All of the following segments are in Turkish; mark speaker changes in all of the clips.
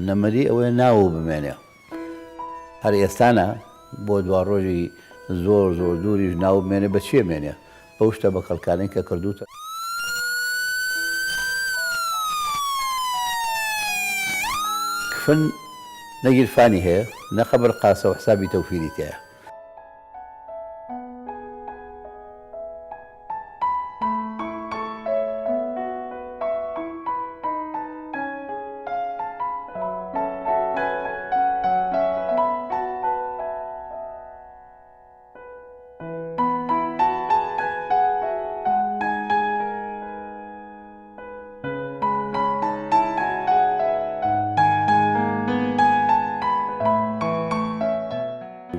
Speaker 1: نەمەری ئەوەیە ناو بمێنێ هەر ئێستانە بۆ دوا ڕۆژی زۆر زۆر دووریش ناو بمێنێ بە چێ مێنێ بەو شتە بە خەڵکانەی کە کردوتە کفن نەگیرفانی هەیە نەخەبەر قاسە و حسابی تەوفیری تایە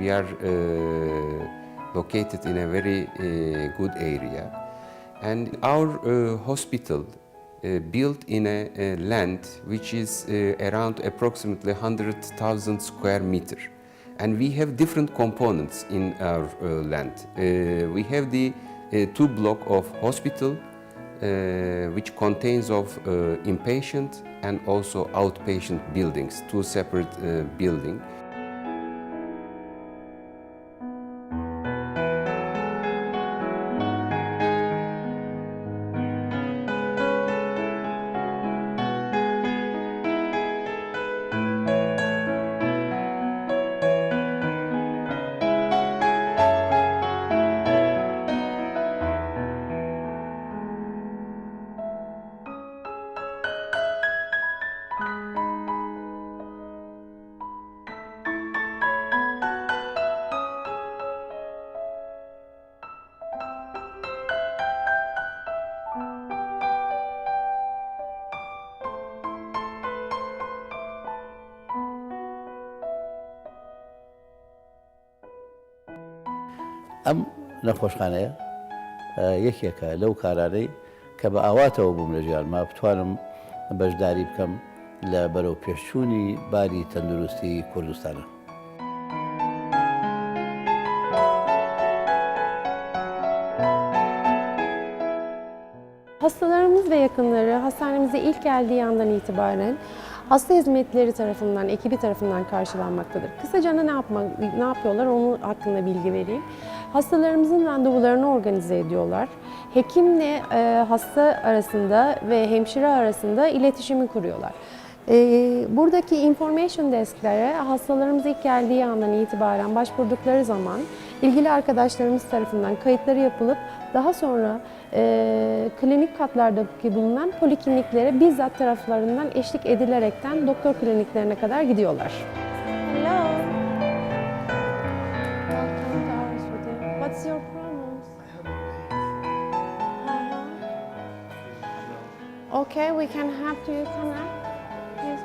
Speaker 2: We are located in a very good area, and our hospital built in a land which is around approximately 100,000 square meter, and we have different components in our land. We have the two block of hospital, which contains of inpatient and also outpatient buildings, two separate buildings.
Speaker 1: ئەم نەخۆشخانەیە یەکێکە لەو کارانەی کە بە ئاواتەوە بووم لە ژیانما بتوانم بەشداری بکەم لە بەرەو پێشچوونی باری تەندروستی کوردستانە.
Speaker 3: Hastalarımız ve yakınları hastanemize ilk geldiği andan itibaren hasta hizmetleri tarafından, ekibi tarafından karşılanmaktadır. Kısaca ne yapıyorlar onun hakkında bilgi vereyim. Hastalarımızın randevularını organize ediyorlar. Hekimle hasta arasında ve hemşire arasında iletişimi kuruyorlar. Buradaki information desklere hastalarımız ilk geldiği andan itibaren başvurdukları zaman ilgili arkadaşlarımız tarafından kayıtları yapılıp daha sonra klinik katlardaki bulunan polikliniklere bizzat taraflarından eşlik edilerekten doktor kliniklerine kadar gidiyorlar. Hello. Welcome to our studio. What's your problems? Okay, we can help you connect. Yes,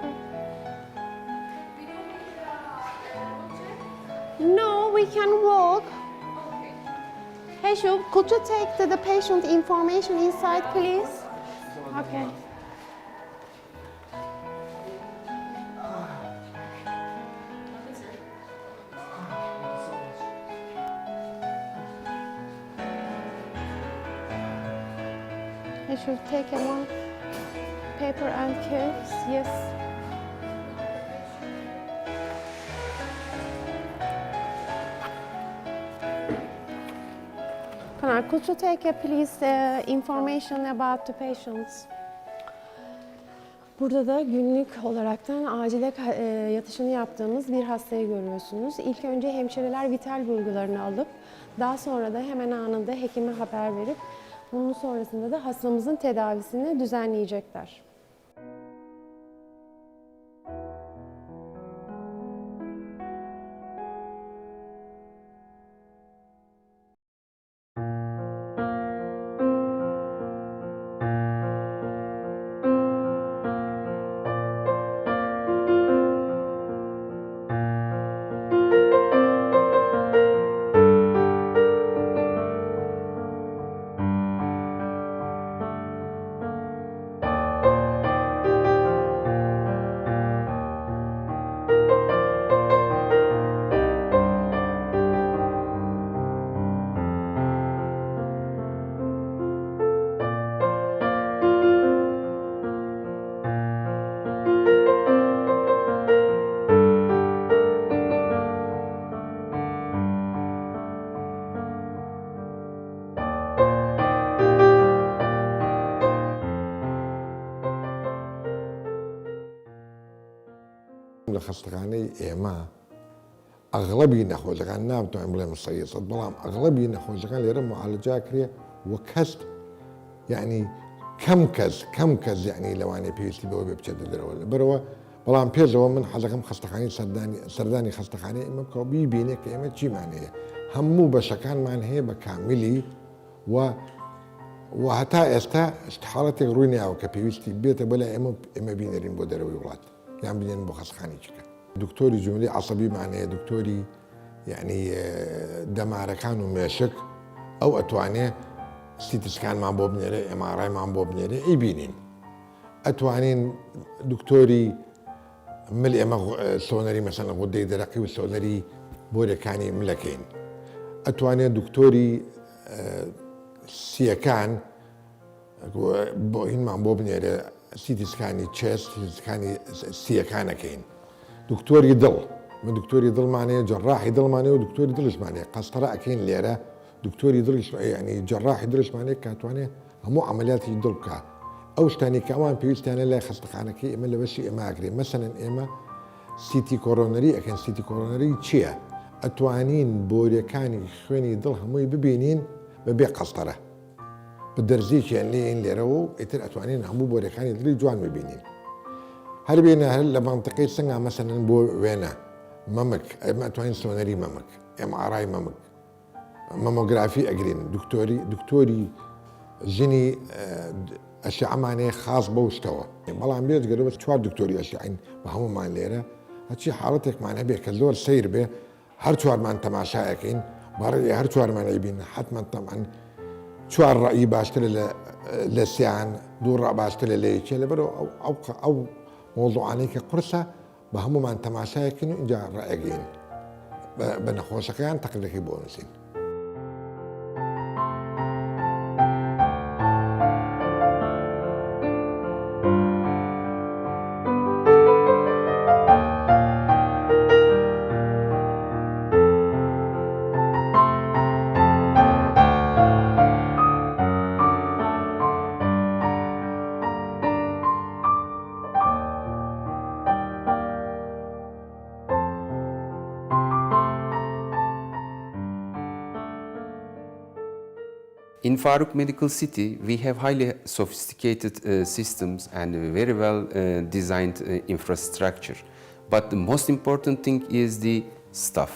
Speaker 3: no, we can walk. Hey, Shub, could you take the patient information inside, please? Okay. Hey, Shub, take one paper and cubes. Yes. Could you take please information about the patients? Burada da günlük olaraktan acile yatışını yaptığımız bir hastayı görüyorsunuz. İlk önce hemşireler vital bulgularını alıp daha sonra da hemen anında hekime haber verip bunun sonrasında da hastamızın tedavisini düzenleyecekler.
Speaker 4: لخستخانەی ئێمە ئەغڵەبی نەخۆشەکان نامتوانین بڵێم 100%، بەڵام ئەغڵەبی نەخۆشەکان لێرە معالجا کرێ وە کەس یعنی کەم کەس یعنی لەوانەیە پێویستی بەوە بێ بچێتە دەرەوە بەرەوە. بەڵام پێشەوە من حەزەکەم خستەخانەی سەردانی خستەخانەی ئێمە بکە بیبینێ کە ئێمە چیمان هەیە، هەموو بەشەکانمان هەیە بە کاملی و هەتا ئێستا حاڵەتێک ڕووی ناوە کە پێویستی بێتە بەلا ئێمە بینەرین بۆ دەرەوەی وڵات یان بینێن بۆ خستەخانەی چکە. دکتۆری جملی عەسەبیمان هەیە، دکتۆری یعنی دەمارەکان و مێشک ئەو ئەتوانێ سیتسکانمان بۆ بنێرە، ئێمارایمان بۆ بنێرە ئەیبینین. ئەتوانین دکتۆری مل ئێمە سۆنەری مەسەڵەن غودەی دەرەقی و سۆنەری بۆرەکانی ملەکەین. ئەتوانێت دکتۆری سیەکان بۆ هینمان بۆ بنێرە سیتسکانی چێست، سیتسکانی سیەکانەکەین. دکتۆری دڵ من دکتۆری دڵمانەیە، جەڕاحی دڵمانەیە و دکتۆری دڵشمانەیە، قەستەرە ئەکەین لێرە دکتۆری دڵش ینی جەڕاحی دڵشمانەیە کاتوانێت هەموو عملیاتی دڵ بکات. ئەو شتانی کە ئەوان پێویستیانە لای خستەخانەکەی ئێمە لە بەشی ئێمە ئاگرێ. مەسەلەن ئێمە سیتی کۆرۆنەری ئەکەن. سیتی کۆرۆنەری چییە؟ ئەتوانین بۆریەکانی خوێنی دڵ هەمووی ببینین بەبێ قەستەرە بە دەرزییان لێن لێرەوە و ئیتر ئەتوانین هەموو بۆریەکانی دڵی جوان ببینین. هەر بێنە هەر لە منطقەی سنگا مەسەلەن بۆ وێنە مەمک ئێمە ئەتوانین سۆنەری مەمک، ئێمارای مەمک، مەمۆگرافی ئەگرین. دکتۆری ژنی ئەشعەمانەیە خاص بەو شتەوە. بەڵام بێجگەرەوە 4 دکتۆری ئەشعین بە هەمومان لێرە هەچی حاڵەتێکمان هەبێ کە زۆر سیر بێ هەر چوارمان تەماشایەکەین بەڕێ هەر چوارمان ئەیبین حتمما تەمان 4 ڕەئی باشترە لە سیان، 2 ڕە باشترە لە یەکێ لەبەرەوە ئەو مۆڵوعانەی کە قورسە بە هەمومان تەماشایەکەین و اینجا ڕائەگەین بە نەخۆشەکەیان تەقلەکەی بۆ نووسین.
Speaker 2: In Faruk Medical City, we have highly sophisticated systems and very well designed infrastructure. But the most important thing is the staff.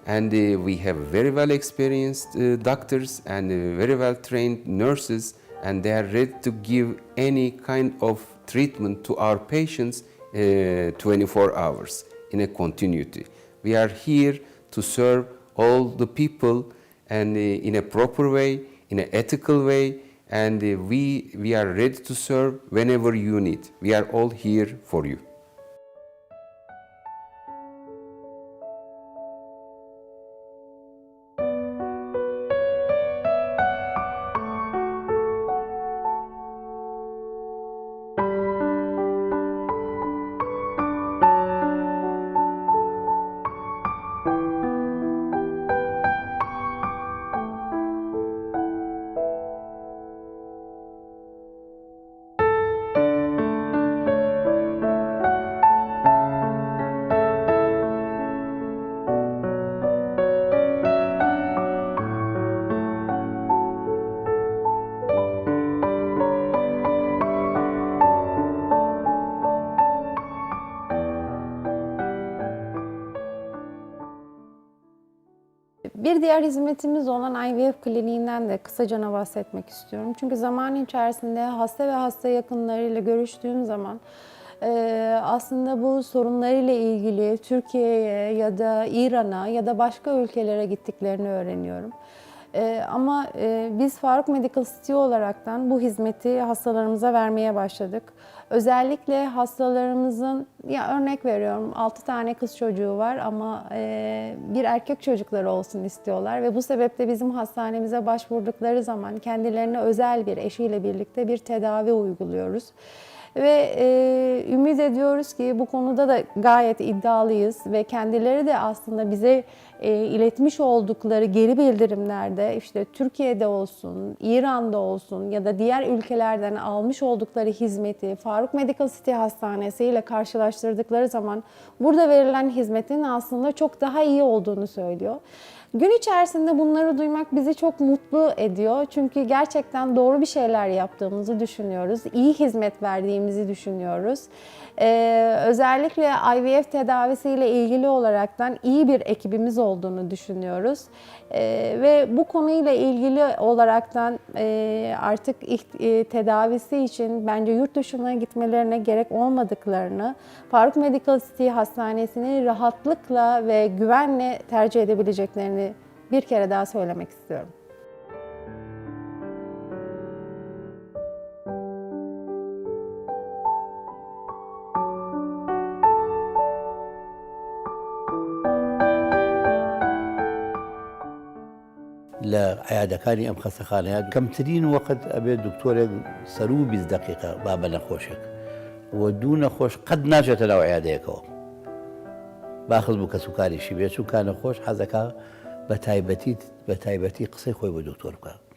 Speaker 2: And we have very well experienced doctors and very well trained nurses, and they are ready to give any kind of treatment to our patients 24 hours in a continuity. We are here to serve all the people and in a proper way, in an ethical way, and we are ready to serve whenever you need. We are all here for you.
Speaker 3: Bir diğer hizmetimiz olan IVF kliniğinden de kısaca bahsetmek istiyorum. Çünkü zaman içerisinde hasta ve hasta yakınlarıyla görüştüğüm zaman aslında bu sorunlarıyla ilgili Türkiye'ye ya da İran'a ya da başka ülkelere gittiklerini öğreniyorum. Ama biz Faruk Medical City olaraktan bu hizmeti hastalarımıza vermeye başladık. Özellikle hastalarımızın, ya örnek veriyorum 6 tane kız çocuğu var ama bir erkek çocukları olsun istiyorlar ve bu sebeple bizim hastanemize başvurdukları zaman kendilerine özel bir eşiyle birlikte bir tedavi uyguluyoruz. Ve ümit ediyoruz ki bu konuda da gayet iddialıyız ve kendileri de aslında bize iletmiş oldukları geri bildirimlerde işte Türkiye'de olsun, İran'da olsun ya da diğer ülkelerden almış oldukları hizmeti Faruk Medical City Hastanesi ile karşılaştırdıkları zaman burada verilen hizmetin aslında çok daha iyi olduğunu söylüyor. Gün içerisinde bunları duymak bizi çok mutlu ediyor. Çünkü gerçekten doğru bir şeyler yaptığımızı düşünüyoruz. İyi hizmet verdiğimizi düşünüyoruz. Özellikle IVF tedavisiyle ilgili olaraktan iyi bir ekibimiz olduğunu düşünüyoruz. Ve bu konuyla ilgili olaraktan artık tedavisi için bence yurt dışına gitmelerine gerek olmadıklarını, Faruk Medical City Hastanesi'ni rahatlıkla ve güvenle tercih edebileceklerini bir kere daha söylemek istiyorum.
Speaker 1: لە عیادەکانی ئەم خەستەخانەیە کەمترین وەقت ئەبێت دکتۆرێک سەر و 20 دقیقە با بە نەخۆشێک و دوو نەخۆش قەت ناچێتە ناو عیادەیەکەوە باخز بوو کە سوکاریشی بێت چونکە نەخۆش حەزەکە بە تایبەتی قسەی خۆی بۆ دکتۆر بکە